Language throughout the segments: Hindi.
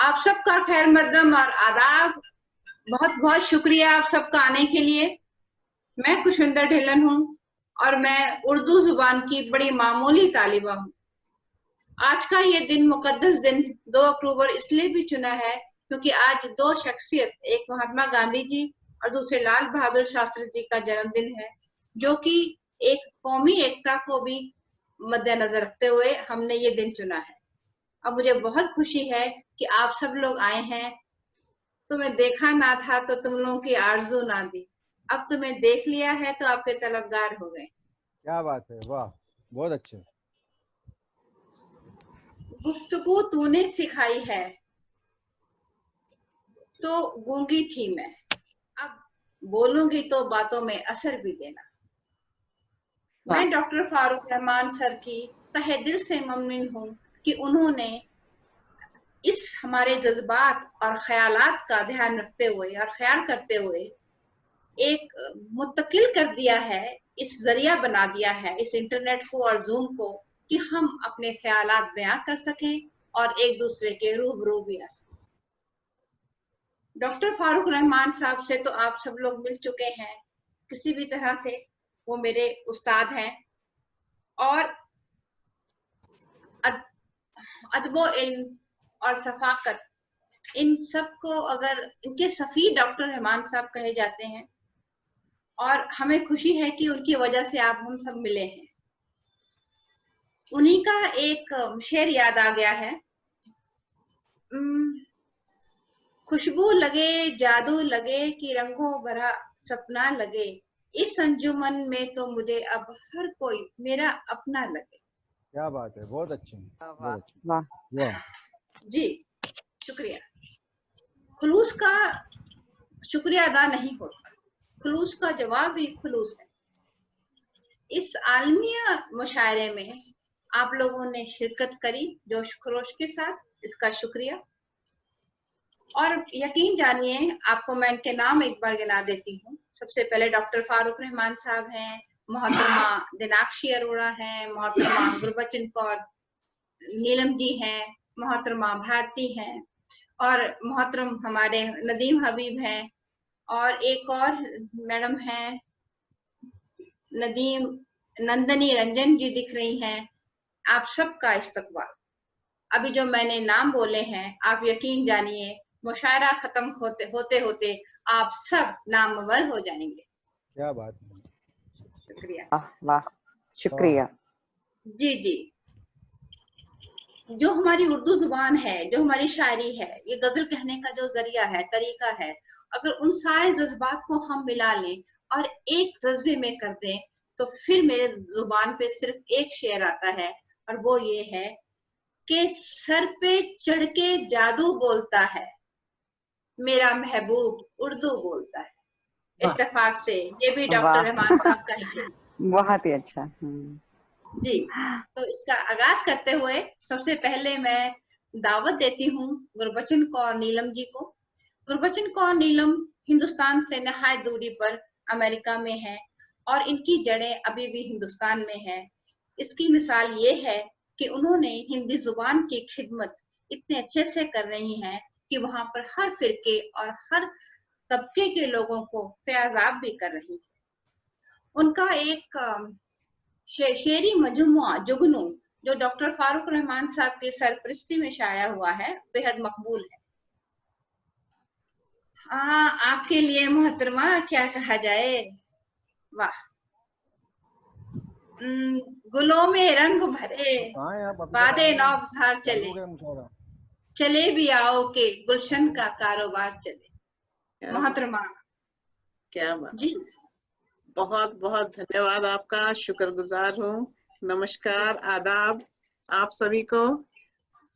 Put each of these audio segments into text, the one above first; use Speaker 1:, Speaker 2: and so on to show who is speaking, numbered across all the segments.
Speaker 1: आप सबका खैर मकदम और आदाब। बहुत बहुत शुक्रिया आप सबका आने के लिए। मैं खुशविंदर ढिल्लन हूँ और मैं उर्दू जुबान की बड़ी मामूली तालिबा हूँ। आज का ये दिन मुकद्दस दिन 2 अक्टूबर इसलिए भी चुना है क्योंकि आज दो शख्सियत, एक महात्मा गांधी जी और दूसरे लाल बहादुर शास्त्री जी का जन्मदिन है, जो कि एक कौमी एकता को भी मद्देनजर रखते हुए हमने ये दिन चुना है। अब मुझे बहुत खुशी है कि आप सब लोग आए हैं। तुम्हें देखा ना था तो तुम लोगों की आरजू ना दी, अब तुम्हें देख लिया है तो आपके तलबगार हो गए।
Speaker 2: क्या बात है, वाह, बहुत अच्छे।
Speaker 1: गुफ्तगू तूने सिखाई है तो गूंगी थी मैं, अब बोलूंगी तो बातों में असर भी देना। मैं डॉक्टर फारूक रहमान सर की तहे दिल से ममनून हूँ कि उन्होंने इस हमारे जज्बात और ख्यालात का ध्यान रखते हुए और ख्याल करते हुए एक मुत्तकिल कर दिया है, इस जरिया बना दिया है इस इंटरनेट को और जूम को, कि हम अपने ख्यालात बयां कर सकें और एक दूसरे के रूबरू भी आ सकें। डॉक्टर फारूक रहमान साहब से तो आप सब लोग मिल चुके हैं किसी भी तरह से, वो मेरे उस्ताद हैं और अदबो इल्म और सफाकत, इन सब को अगर इनके सफी डॉक्टर रहमान साहब कहे जाते हैं और हमें खुशी है कि उनकी वजह से आप हम सब मिले हैं। उन्हीं का एक शेर याद आ गया है, खुशबू लगे जादू लगे कि रंगों भरा सपना लगे, इस अंजुमन में तो मुझे अब हर कोई मेरा अपना लगे।
Speaker 2: क्या बात है, बहुत अच्छे, बहुत अच्छे,
Speaker 3: वाह
Speaker 2: वाह
Speaker 1: जी शुक्रिया। खुलूस का शुक्रिया अदा नहीं होता, खुलूस का जवाब ही खुलूस है। इस आलमिया मुशायरे में आप लोगों ने शिरकत करी जोश खरोश के साथ, इसका शुक्रिया। और यकीन जानिए, आपको मैं इनके नाम एक बार गिना देती हूँ। सबसे पहले डॉक्टर फारूक रहमान साहब हैं, मोहतरमा दिनाक्षी अरोड़ा हैं, मोहतरमा गुरबचन कौर नीलम जी हैं, मोहतरमा भारती हैं और मोहतरम हमारे नदीम हबीब हैं और एक और मैडम हैं नदीम नंदनी रंजन जी दिख रही हैं। आप सबका इस्तकबाल। अभी जो मैंने नाम बोले हैं, आप यकीन जानिए मुशायरा खत्म होते होते होते आप सब नामवर हो जाएंगे।
Speaker 2: क्या बात है,
Speaker 1: शुक्रिया।
Speaker 3: वाह शुक्रिया।
Speaker 1: जी जी, जो हमारी उर्दू जुबान है, जो हमारी शायरी है, ये गजल कहने का जो जरिया है, तरीका है, अगर उन सारे जज्बात को हम मिला लें और एक जज्बे में कर दें तो फिर मेरे जुबान पे सिर्फ एक शेर आता है और वो ये है कि सर पे चढ़ के जादू बोलता है, मेरा महबूब उर्दू बोलता है। इत्तेफाक से ये भी डॉक्टर रहमान साहब का ही शेर।
Speaker 3: बहुत ही अच्छा।
Speaker 1: जी, तो इसका आगाज करते हुए सबसे पहले मैं दावत देती हूँ गुरबचन कौर नीलम जी को। गुरबचन कौर नीलम हिंदुस्तान से नहायत दूरी पर अमेरिका में है और इनकी जड़ें अभी भी हिंदुस्तान में है। इसकी मिसाल ये है कि उन्होंने हिंदी जुबान की खिदमत इतने अच्छे से कर रही हैं कि वहां पर हर फिरके और हर तबके के लोगों को फैजाब भी कर रही है। उनका एक शेरी मजमुआ जुगनू, जो डॉक्टर फारूक रहमान साहब की सरपरस्ती में शाया हुआ है, बेहद मकबूल है। आपके लिए मोहतरमा क्या कहा जाए, वाह। गुलों में रंग भरे बादे नौबहार चले, चले भी आओ के गुलशन का कारोबार चले। मोहतरमा
Speaker 4: क्या बात
Speaker 1: जी,
Speaker 4: बहुत बहुत धन्यवाद आपका, शुक्रगुजार हूँ। नमस्कार, आदाब आप सभी को।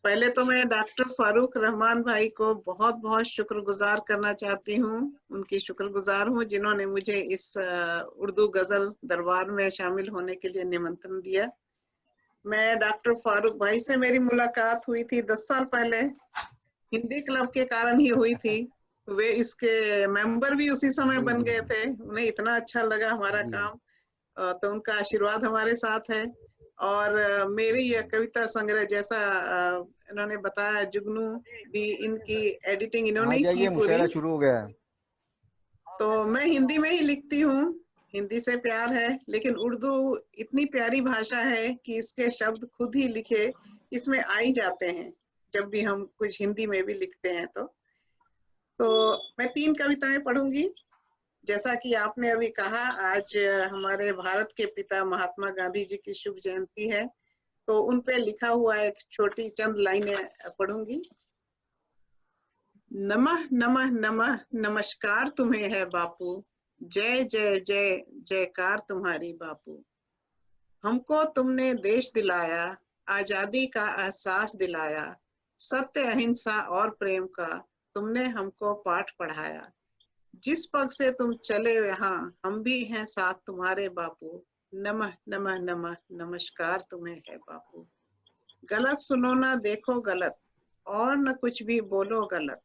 Speaker 4: पहले तो मैं डॉक्टर फारूक रहमान भाई को बहुत बहुत शुक्रगुजार करना चाहती हूँ, उनकी शुक्रगुजार हूँ जिन्होंने मुझे इस उर्दू गजल दरबार में शामिल होने के लिए निमंत्रण दिया। मैं डॉक्टर फारूक भाई से मेरी मुलाकात हुई थी 10 साल पहले, हिंदी क्लब के कारण ही हुई थी। वे इसके मेंबर भी उसी समय बन गए थे, उन्हें इतना अच्छा लगा हमारा काम, तो उनका आशीर्वाद हमारे साथ है। और मेरी यह कविता संग्रह जैसा इन्होंने बताया, जुगनू भी इनकी एडिटिंग इन्होंने
Speaker 2: आ
Speaker 4: ही की
Speaker 2: जाइए,
Speaker 4: पूरी।
Speaker 2: मुशायरा शुरू हो गया है।
Speaker 4: तो मैं हिंदी में ही लिखती हूँ, हिंदी से प्यार है, लेकिन उर्दू इतनी प्यारी भाषा है कि इसके शब्द खुद ही लिखे इसमें आ ही जाते हैं जब भी हम कुछ हिंदी में भी लिखते हैं। तो मैं 3 कविताएं पढ़ूंगी। जैसा कि आपने अभी कहा, आज हमारे भारत के पिता महात्मा गांधी जी की शुभ जयंती है, तो उन पे लिखा हुआ एक छोटी चंद लाइनें पढ़ूंगी। नमः नमः नमः नमस्कार तुम्हें है बापू, जय जय जय जयकार तुम्हारी बापू। हमको तुमने देश दिलाया, आजादी का एहसास दिलाया, सत्य अहिंसा और प्रेम का तुमने हमको पाठ पढ़ाया। जिस पग से तुम चले यहाँ हम भी हैं साथ तुम्हारे बापू, नमः नमः नमः नमस्कार तुम्हें है बापू। गलत सुनो ना देखो गलत, और न कुछ भी बोलो गलत,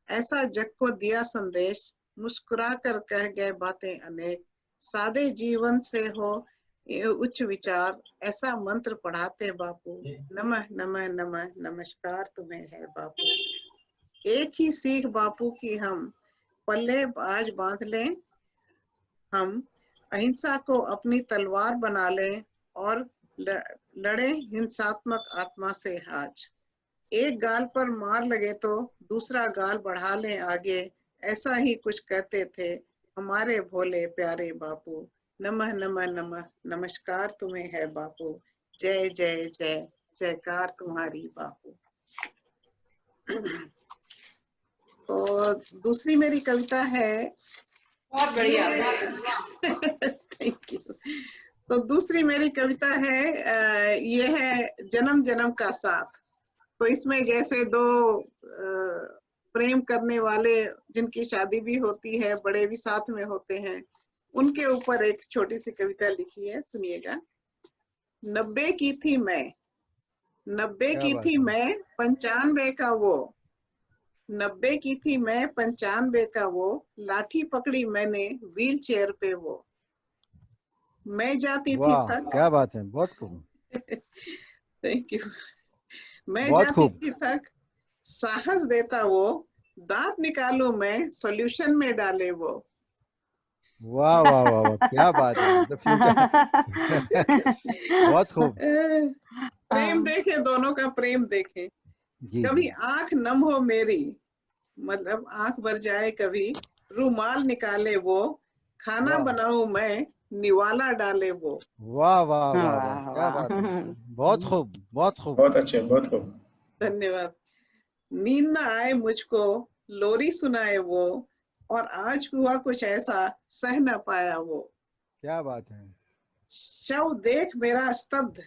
Speaker 4: ऐसा जग को दिया संदेश, मुस्कुरा कर कह गए बातें अनेक। सादे जीवन से हो ये उच्च विचार, ऐसा मंत्र पढ़ाते बापू, नमः नमः नमः नमस्कार तुम्हें है बापू। एक ही सीख बापू की हम पल्ले आज बांध लें, हम अहिंसा को अपनी तलवार बना लें और लड़े हिंसात्मक आत्मा से आज। एक गाल पर मार लगे तो दूसरा गाल बढ़ा लें आगे, ऐसा ही कुछ कहते थे हमारे भोले प्यारे बापू, नमः नमः नमः नमस्कार तुम्हें है बापू, जय जय जय जयकार तुम्हारी बापू। तो दूसरी मेरी कविता है,
Speaker 1: बहुत बढ़िया।
Speaker 4: Thank you. तो दूसरी मेरी कविता है, ये है जन्म जन्म का साथ। तो इसमें जैसे 2 प्रेम करने वाले जिनकी शादी भी होती है, बड़े भी साथ में होते हैं, उनके ऊपर एक छोटी सी कविता लिखी है, सुनिएगा। 90 की थी मैं, 90 की थी मैं, 95 का वो, 90 की थी मैं, 95 का वो, लाठी पकड़ी मैंने व्हील चेयर पे वो। मैं जाती थी थक,
Speaker 2: क्या बात है, बहुत खूब।
Speaker 4: Thank you. मैं
Speaker 2: बहुत
Speaker 4: जाती
Speaker 2: खूब।
Speaker 4: थी थक, साहस देता वो, दांत निकालू मैं सॉल्यूशन में डाले वो।
Speaker 2: वाह वाह वाह वाह, क्या बात है, द फ्यूचर। बहुत खूब।
Speaker 4: प्रेम देखे, दोनों का प्रेम देखे।
Speaker 2: जी
Speaker 4: कभी
Speaker 2: जी।
Speaker 4: आंख नम हो मेरी, मतलब आंख भर जाए कभी, रुमाल निकाले वो, खाना
Speaker 2: वाह
Speaker 4: बनाऊं मैं निवाला डाले वो।
Speaker 2: वाह वाह वाह वाह,
Speaker 3: वाह
Speaker 2: क्या बात है,
Speaker 3: वाह।
Speaker 2: बहुत खूब, बहुत खूब।
Speaker 5: बहुत अच्छे, बहुत खूब।
Speaker 4: धन्यवाद। नींद न आए मुझको लोरी सुनाए वो, और आज हुआ कुछ ऐसा सह न पाया वो।
Speaker 2: क्या बात है।
Speaker 4: शव देख मेरा स्तब्ध,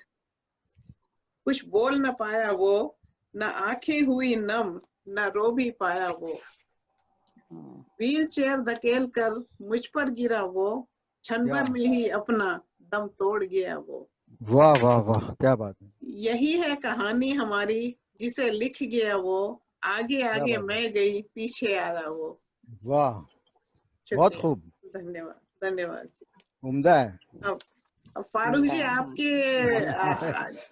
Speaker 4: कुछ बोल न पाया वो, न आंखें हुई नम, न रो भी पाया वो। व्हील चेयर धकेल कर मुझ पर गिरा वो, क्षण भर में ही अपना दम तोड़ गया वो।
Speaker 2: वाह वाह वाह, क्या बात है।
Speaker 4: यही है कहानी हमारी, जिसे लिख गया वो, आगे आगे मैं गई पीछे आया वो।
Speaker 2: वाह, बहुत खूब,
Speaker 4: धन्यवाद, धन्यवाद जी।
Speaker 2: उम्दा है।
Speaker 4: अब फारूक जी, आपकी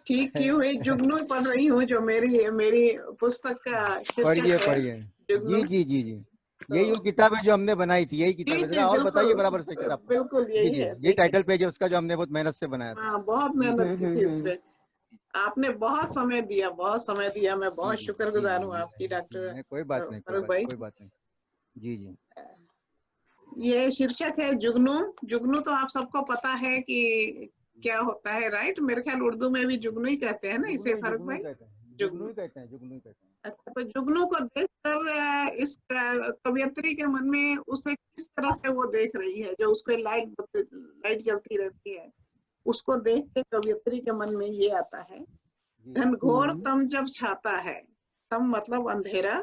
Speaker 4: ठीक की हुई जुगनू पढ़ रही हूँ, जो मेरी पुस्तक का
Speaker 2: पढ़िए
Speaker 4: शीर्षक
Speaker 2: पढ़िए।
Speaker 4: है जुगनू।
Speaker 2: जी जी जी जी, यही वो किताब है जो हमने बनाई थी, यही किताब है।
Speaker 4: जी
Speaker 2: जरा और बताइए
Speaker 4: बिल्कुल,
Speaker 2: बराबर से किताब।
Speaker 4: बिल्कुल
Speaker 2: जी
Speaker 4: यही
Speaker 2: जी,
Speaker 4: है।
Speaker 2: ये टाइटल पेज है उसका, जो हमने बहुत मेहनत से बनाया था।
Speaker 4: हाँ, बहुत मेहनत की थी इसमें, आपने बहुत समय दिया, बहुत समय दिया। मैं बहुत शुक्रगुजार हूँ आपकी, डॉक्टर
Speaker 2: कोई बात नहीं,
Speaker 4: फारूक भाई।
Speaker 2: कोई बात नहीं। जी जी।
Speaker 4: ये शीर्षक है जुगनू। जुगनू तो आप सबको पता है कि क्या होता है, राइट? मेरे ख्याल उर्दू में भी जुगनू ही कहते हैं ना इसे, फारूक भाई?
Speaker 2: जुगनू ही कहते हैं, जुगनू ही कहते हैं।
Speaker 4: अच्छा, तो जुगनू को देखकर इस कवयित्री के मन में उसे किस तरह से वो देख रही है, जो उसके लाइट जलती रहती है, उसको देख के कवयित्री के मन में ये आता है। घनघोर तम जब छाता है, तम मतलब अंधेरा,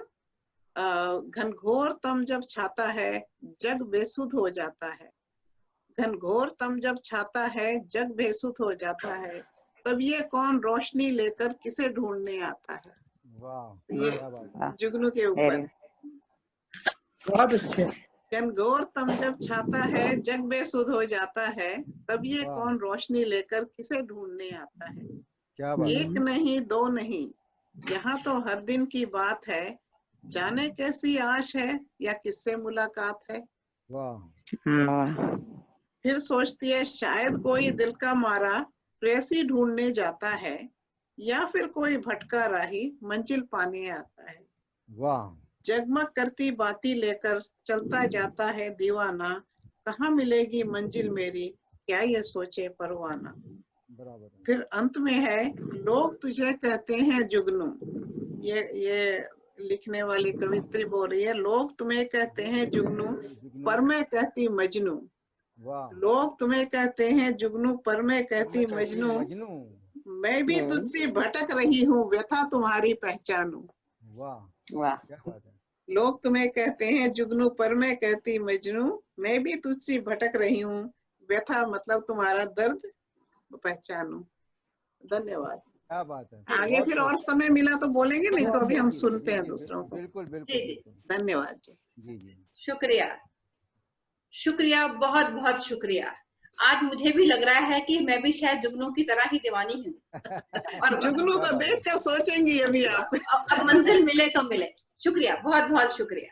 Speaker 4: घनघोर तम जब छाता है जग बेसुध हो जाता है। घनघोर तम जब छाता है जग बेसुध हो जाता है, तब ये कौन रोशनी लेकर किसे ढूंढने आता है।
Speaker 2: वाह,
Speaker 4: ये जुगनू के ऊपर।
Speaker 6: बहुत अच्छे।
Speaker 4: घनघोर तम जब छाता है, जग बेसुध हो जाता है, तब ये
Speaker 2: वाह।
Speaker 4: कौन रोशनी लेकर किसे ढूंढने आता है।
Speaker 2: क्या बात है।
Speaker 4: एक नहीं दो नहीं, यहाँ तो हर दिन की बात है, जाने कैसी आश है या किससे मुलाकात है।
Speaker 2: वाह।
Speaker 3: वाह।
Speaker 4: फिर सोचती है शायद कोई दिल का मारा प्रेयसी ढूंढने जाता है, या फिर कोई भटका राही मंजिल पाने आता है।
Speaker 2: वाह।
Speaker 4: जगमग करती बाती लेकर चलता जाता है दीवाना, कहाँ मिलेगी मंजिल मेरी, क्या ये सोचे परवाना।
Speaker 2: बराबर है।
Speaker 4: फिर अंत में है, लोग तुझे कहते हैं जुगनू। ये लिखने वाली कवित्री बोल रही है, लोग तुम्हें कहते हैं जुगनू, पर मैं कहती मजनू।
Speaker 2: वाह।
Speaker 4: लोग तुम्हें कहते हैं जुगनू, पर मैं कहती मजनू।
Speaker 2: मजनू।
Speaker 4: मैं भी तुझसे भटक रही हूँ, व्यथा तुम्हारी पहचानू।
Speaker 2: वाह।
Speaker 3: वाह।
Speaker 2: क्या बात है।
Speaker 4: लोग तुम्हें कहते हैं जुगनू, पर मैं कहती मजनू। मैं भी तुझसे भटक रही हूँ, व्यथा मतलब तुम्हारा दर्द पहचानू। धन्यवाद।
Speaker 2: क्या बात है।
Speaker 4: आगे
Speaker 2: बहुत
Speaker 4: फिर
Speaker 2: खूब।
Speaker 4: और समय मिला तो बोलेंगे, नहीं तो अभी हम
Speaker 2: जी,
Speaker 4: सुनते
Speaker 2: जी,
Speaker 4: हैं
Speaker 2: जी,
Speaker 4: दूसरों को।
Speaker 2: बिल्कुल बिल्कुल
Speaker 1: जी, जी।
Speaker 2: बिल्कुल।
Speaker 4: धन्यवाद जी।
Speaker 2: जी जी।
Speaker 1: शुक्रिया, शुक्रिया, बहुत बहुत शुक्रिया। आज मुझे भी लग रहा है कि मैं भी शायद जुगनू की तरह ही दीवानी हूँ। और
Speaker 4: जुगनू को देख कर सोचेंगी अभी आप।
Speaker 1: अब मंजिल मिले तो मिले। शुक्रिया, बहुत बहुत शुक्रिया।